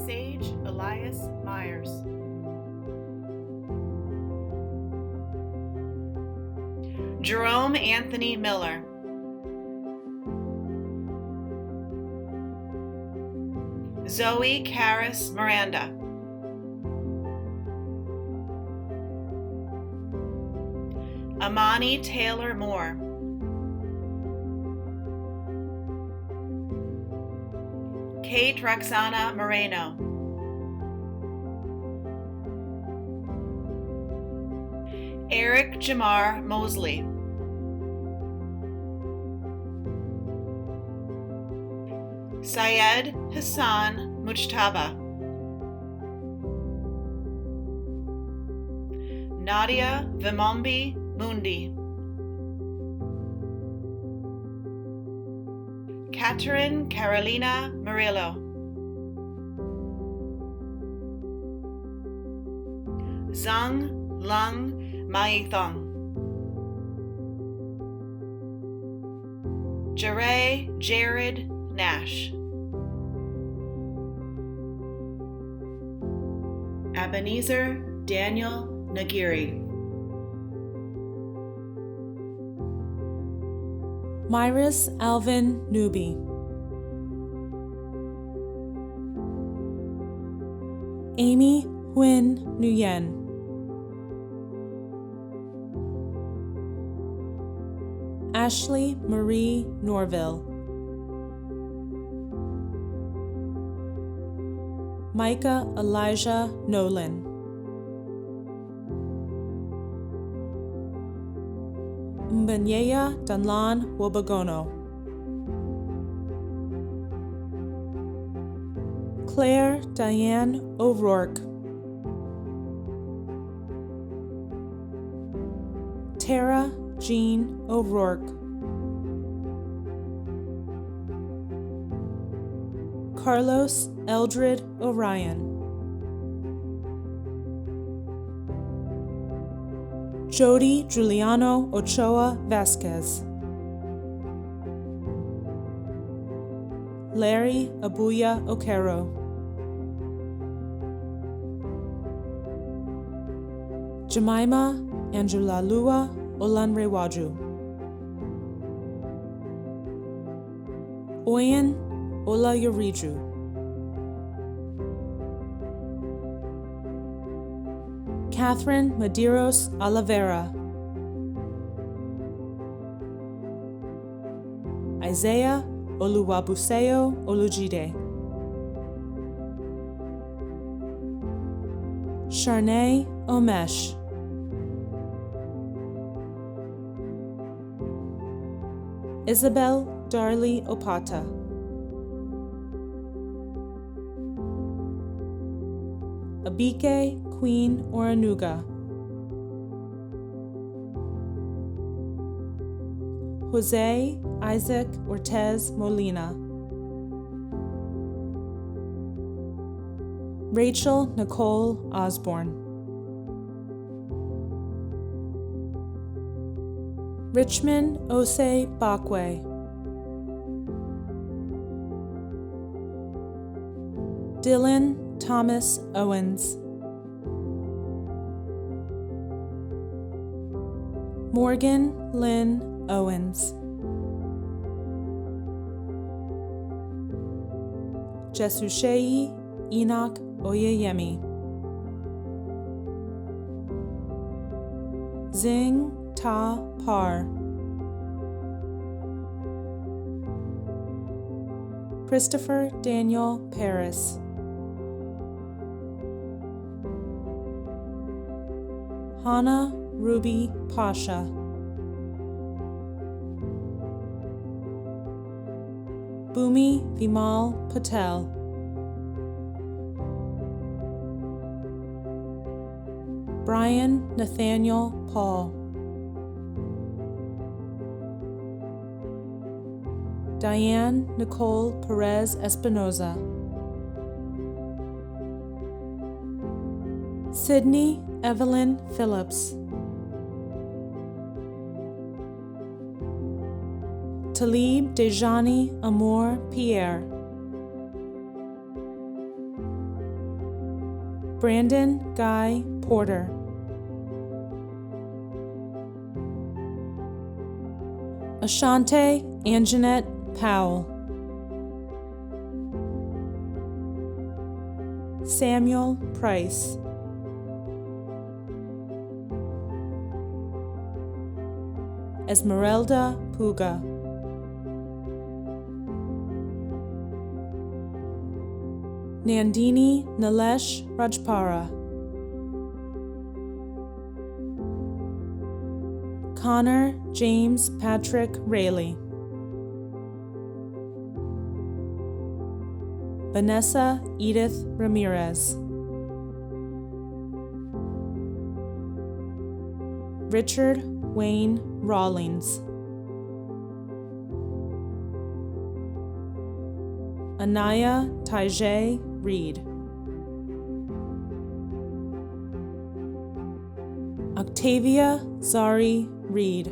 Sage Elias Myers, Jerome Anthony Miller, Zoe Karis Miranda, Amani Taylor Moore, Kate Roxana Moreno, Eric Jamar Mosley, Syed Hassan Mujtaba, Nadia Vimombi Mundi, Catherine Carolina Murillo, Zhang Lung Maithong, Jared Nash, Ebenezer Daniel Nagiri, Myris Alvin Newby, Amy Huynh Nguyen, Ashley Marie Norville, Micah Elijah Nolan, Mbanyeya Danlan Wobagono, Claire Diane O'Rourke, Tara Jean O'Rourke, Carlos Eldred Orion, Jody Giuliano Ochoa Vasquez, Larry Abuya Okero, Jemima Anjulalua Olanrewaju, Oyen Olayuriju, Catherine Medeiros Oliveira, Isaiah Oluwabuseo Olujide, Sharnay Omesh, Isabel Darley Opata, Abike Queen Oranuga, Jose Isaac Ortez Molina, Rachel Nicole Osborne, Richmond Ose Bakwe, Dylan Thomas Owens, Morgan Lynn Owens, Jesushei Enoch Oyeyemi, Zing Ta Par, Christopher Daniel Paris, Hannah Ruby Pasha, Bhumi Vimal Patel, Brian Nathaniel Paul, Diane Nicole Perez Espinoza, Sydney Evelyn Phillips, Talib Dejani Amour Pierre, Brandon Guy Porter, Ashante Anjanette Powell, Samuel Price, Esmeralda Puga. Nandini Nilesh Rajpara. Connor James Patrick Rayleigh. Vanessa Edith Ramirez. Richard Wayne Rawlings. Anaya Tye Reed. Octavia Zari Reed.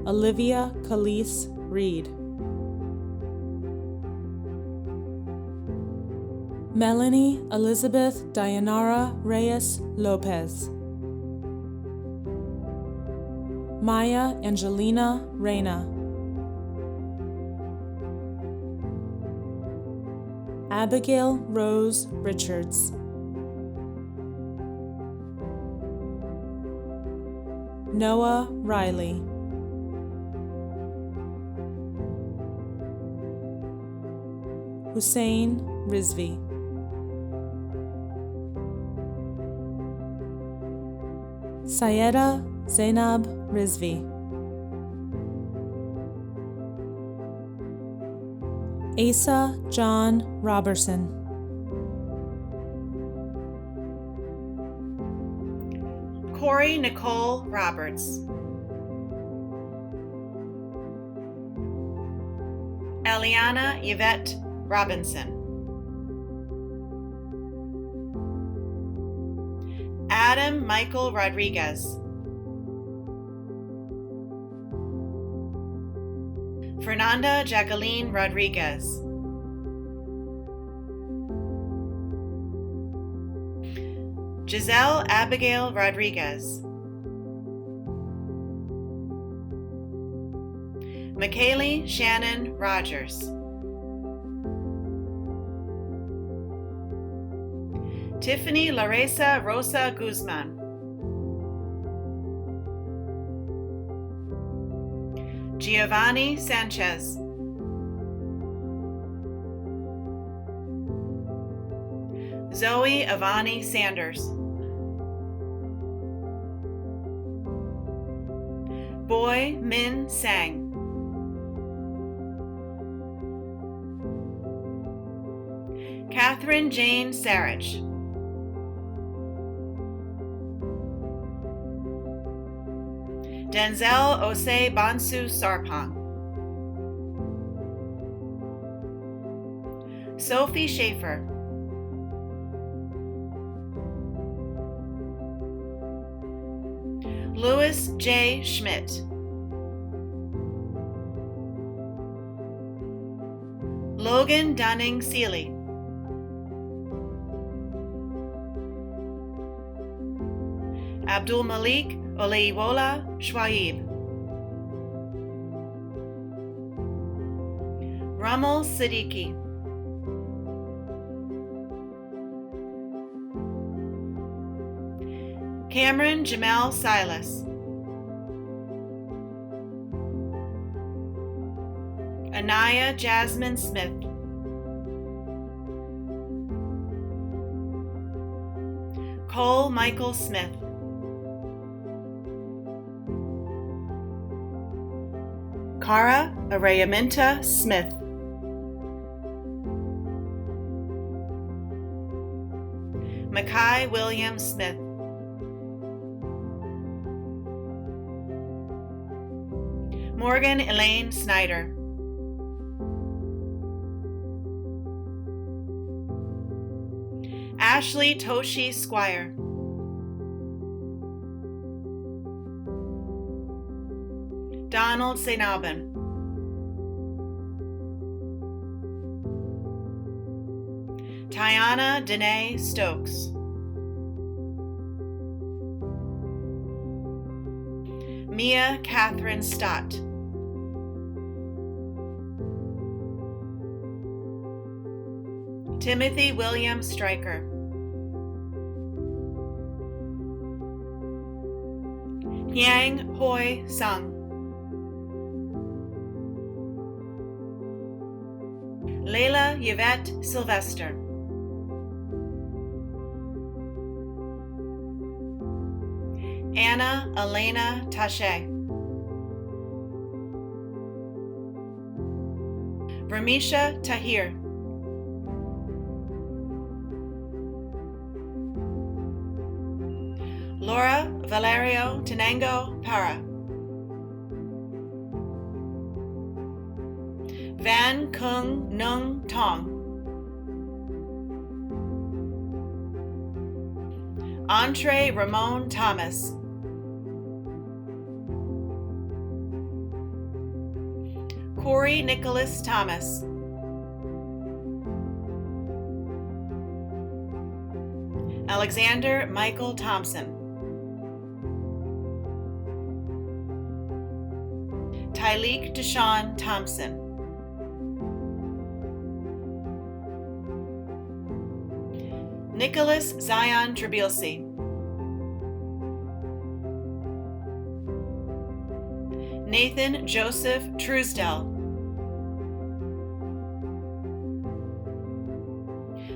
Olivia Khalees Reed. Melanie Elizabeth Dayanara Reyes Lopez. Maya Angelina Reyna. Abigail Rose Richards. Noah Riley. Hussein Rizvi. Sayeda Zainab Rizvi. Asa John Robertson. Corey Nicole Roberts. Eliana Yvette Robinson. Adam Michael Rodriguez. Fernanda Jacqueline Rodriguez. Giselle Abigail Rodriguez. McKaylee Shannon Rogers. Tiffany Laresa Rosa Guzman. Giovanni Sanchez. Zoe Avani Sanders. Boy Min Sang. Catherine Jane Sarich. Denzel Osei Bansu Sarpong. Sophie Schaefer. Louis J. Schmidt. Logan Dunning Seeley. Abdul Malik Oleiwola Shwaib. Ramal Siddiqui. Cameron Jamel Silas. Anaya Jasmine Smith. Cole Michael Smith. Cara Arayaminta Smith. Mackay William Smith. Morgan Elaine Snyder. Ashley Toshi Squire. Donald Sainabin. Tiana Danae Stokes. Mia Catherine Stott. Timothy William Stryker. Hyang Hoi Sung. Layla Yvette Sylvester. Anna Elena Tache. Ramisha Tahir. Laura Valerio Tenango Para. Van Kung Nung Tong. Andre Ramon Thomas. Corey Nicholas Thomas. Alexander Michael Thompson. Tyleek Deshawn Thompson. Nicholas Zion Trabilsi. Nathan Joseph Truesdell.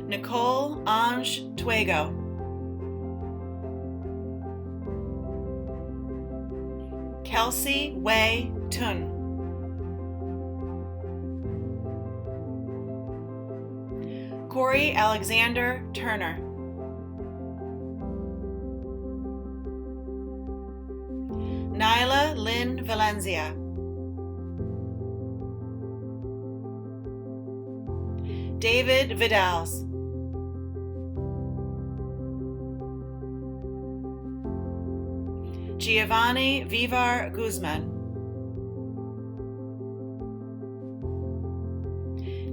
Nicole Ange Twego. Kelsey Wei Tun. Corey Alexander Turner. Nyla Lynn Valencia. David Vidals. Giovanni Vivar Guzman.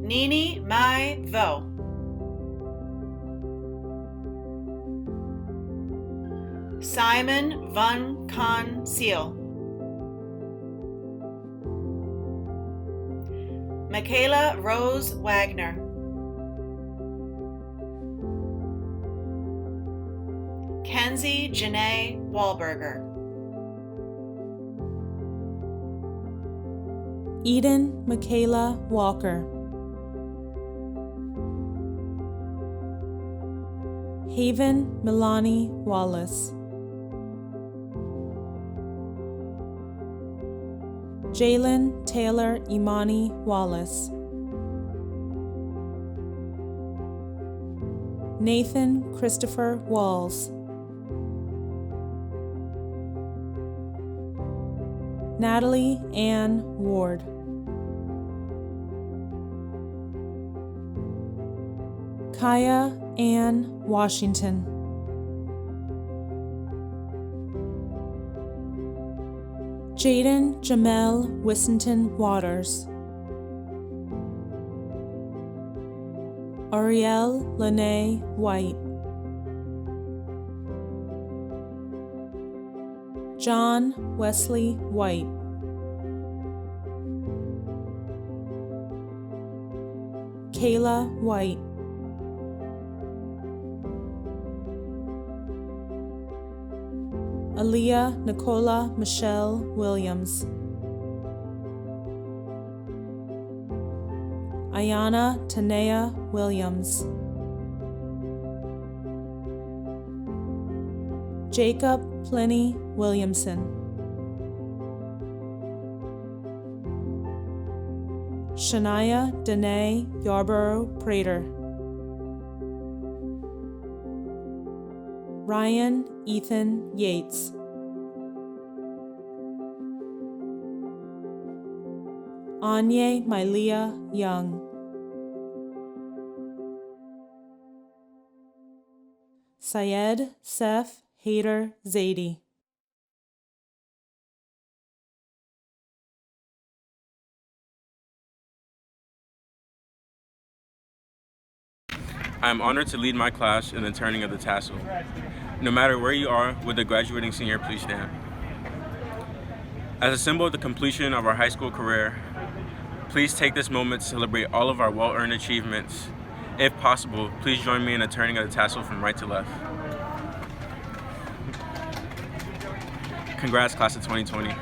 Nini Mai Vo. Simon Van Con Seal. Michaela Rose Wagner. Kenzie Janae Wahlberger. Eden Michaela Walker. Haven Milani Wallace. Jalen Taylor Imani Wallace. Nathan Christopher Walls. Natalie Ann Ward. Kaya Ann Washington. Jayden Jamel Wissington Waters. Ariel Lene White. John Wesley White. Kayla White. Aaliyah Nicola Michelle Williams. Ayana Tanea Williams. Jacob Pliny Williamson. Shania Danae Yarborough Prater. Ryan Ethan Yates. Anye Mylea Young. Syed Seth Hader Zaidi. I am honored to lead my class in the turning of the tassel. No matter where you are with a graduating senior, please stand. As a symbol of the completion of our high school career, please take this moment to celebrate all of our well-earned achievements. If possible, please join me in the turning of the tassel from right to left. Congrats, class of 2020.